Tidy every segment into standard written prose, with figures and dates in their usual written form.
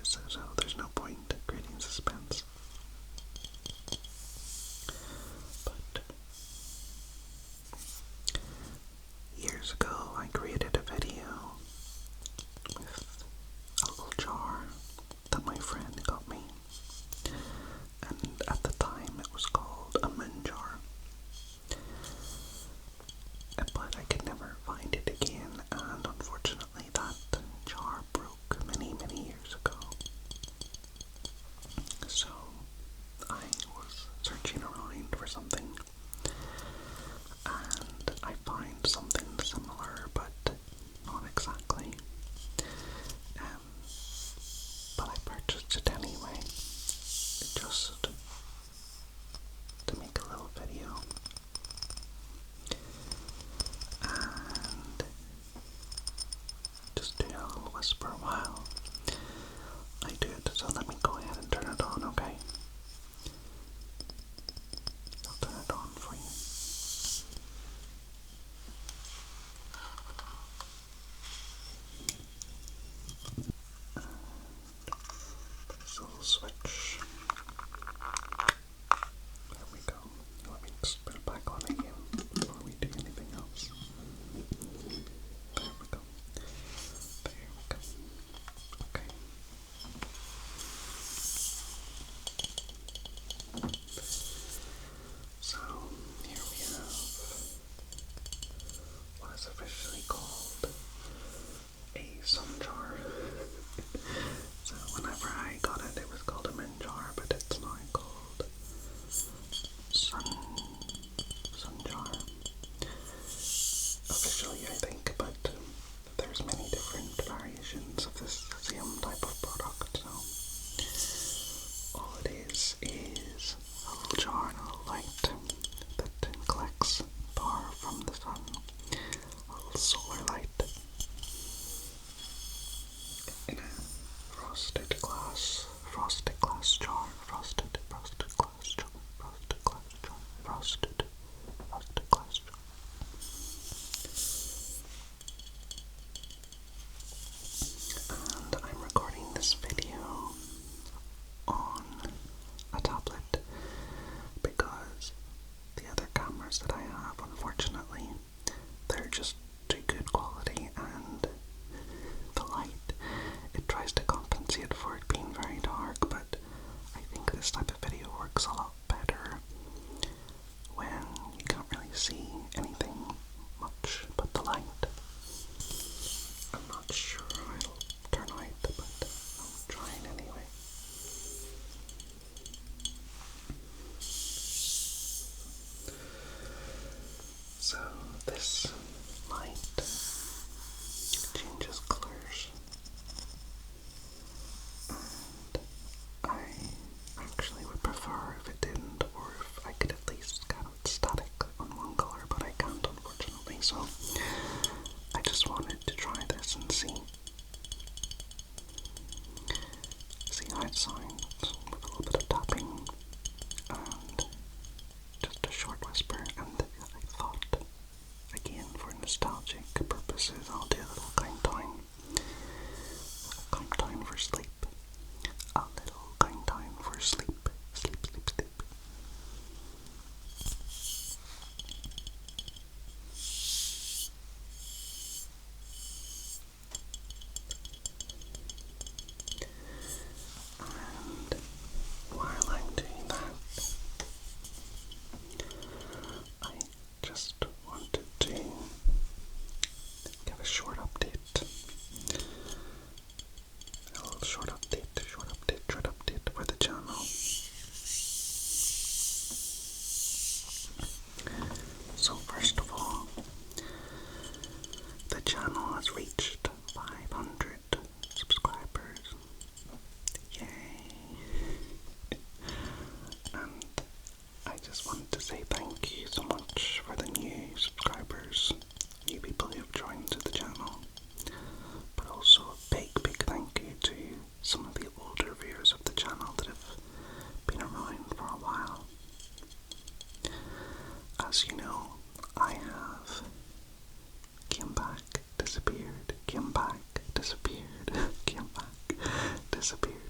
so there's no point creating suspense. But years ago, I created a video with a little jar that my friend got me, and at the time it was called a moon jar. But I could never find it again, and unfortunately that jar broke many, many years ago. So I was searching around for something, and I find something similar, but not exactly. But I purchased it anyway, just to make a little video. And just do a little whisper while I do it. So let me go ahead and turn it on, okay? I'll turn it on for you. This little switch. There we go. Let me just put it back on again before we do anything else. There we go. There we go. Okay. So here we have what is officially called a sun jar. So whenever I got it, it was called a moon jar, but it's now called sun jar. Officially, I think, but there's many different variations of this same type of product. So all it is a little jar and a little light that collects power from the sun. A little solar light in a frosted glass jar, frosted glass jar, frosted glass jar. And I'm recording this video on a tablet because the other cameras that I have, unfortunately, they're just too good quality, and the light, it tries to compensate for it being very dark, but I think this type of video works a lot better when you can't really see anything much but the light. I'm not sure how it'll turn out, but I'm trying anyway. So this light changes colors, and I actually would prefer if it didn't, or if I could at least have it static on one color, but I can't, unfortunately, so I just wanted to try this and see how it sounds with a little bit of tapping and just a short whisper. And I thought, again, for nostalgic purposes, I'll do a little countdown for sleep. A little countdown for sleep. Sleep, sleep, sleep. And while I'm doing that, I just wanted to give a short update. A little short update for the channel. So first of all, the channel has reached 500 subscribers. Yay! And I just wanted to say thank you so much for the new subscribers, new people who have joined to the channel, but also a big thank you to some of the older viewers of the channel that have been around for a while. As you know, I have came back, disappeared, came back, disappeared, came back, disappeared.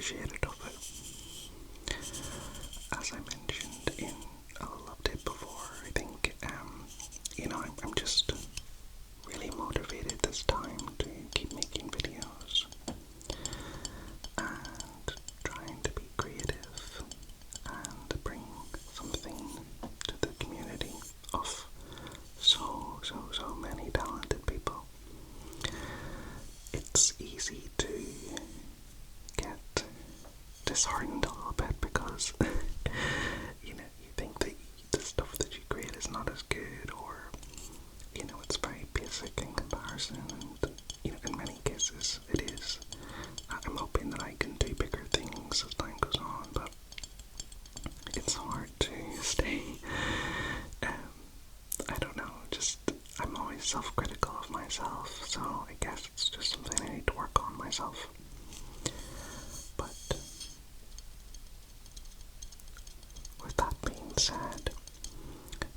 appreciative of it. As I mentioned in a little update before, I think, I'm just really motivated this time to keep making videos and trying to be creative and bring something to the community of so many talented people. It's easy to get disheartened a little bit because you think that the stuff that you create is not as good, or it's very basic in comparison, and in many cases it is. I'm hoping that I can do bigger things as time goes on, but it's hard to stay, I don't know, I'm always self-critical of myself, so I guess it's just something I need to work on myself. But with that being said,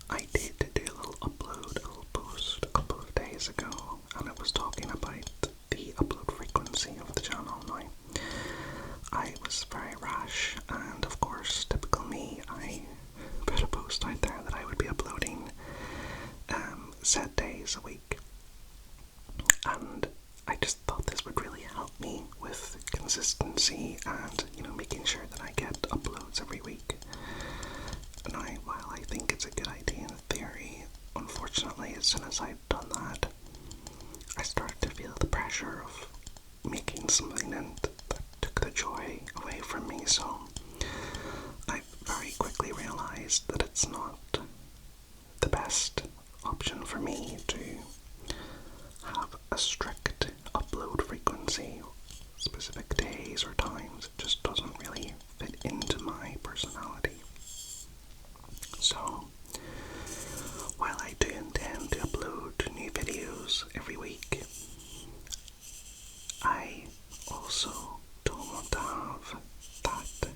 I did do a little post a couple of days ago, and it was talking about the upload frequency of the channel. Now, I was very rash, and of course, typical me, I put a post out there that I would be uploading set days a week, and I just thought this would really help me with consistency and making sure that I get uploads every week. Now, while I think it's a good idea in theory, unfortunately, as soon as I've done that, I started to feel the pressure of making something, and that took the joy away from me. So I very quickly realized that it's not the best option for me to have a strict upload frequency, specific days or times. It just doesn't really fit into my personality. So while I do intend to upload new videos every week, I also don't want to have that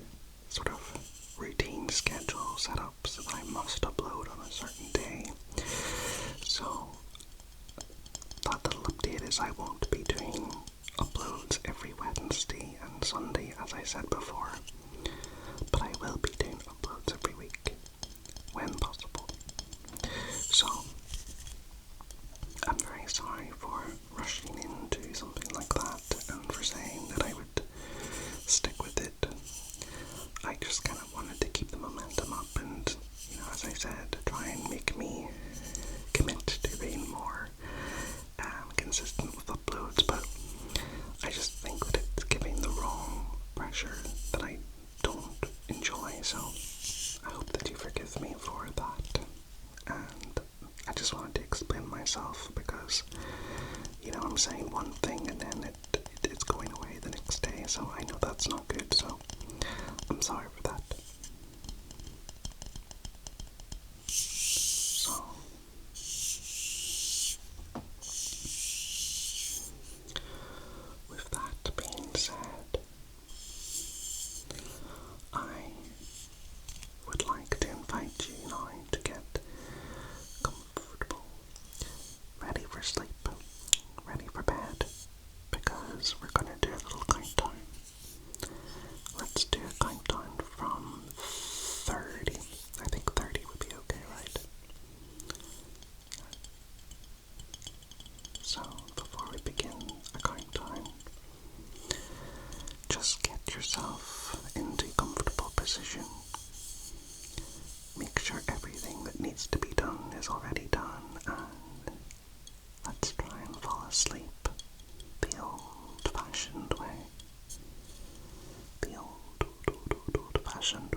sort of routine schedule set up so that I must upload on a certain day. So that little update is I won't be doing uploads every Wednesday and Sunday, as I said before, but I will be doing uploads every week when possible. So I'm very sorry for rushing into something like that and for saying that I would stick with it. I just kind of wanted to keep the momentum up and, as I said, try and make me commit to being more consistent with uploads, but I just think that it's giving the wrong pressure that I don't enjoy, so I hope that you forgive me for that. And I just wanted to explain myself because, I'm saying one thing and then it's going away the next day, so I know that's not good, so I'm sorry for that. So, with that being said, I would like to invite you now to get comfortable, ready for sleep, ready for bed, because we're going to do a little countdown. Let's do a countdown from 30. I think 30 would be okay, right? So, before we begin a countdown, just get yourself into a comfortable position. Make sure everything that needs to be done is already done, and let's try and fall asleep the old-fashioned way. The old-fashioned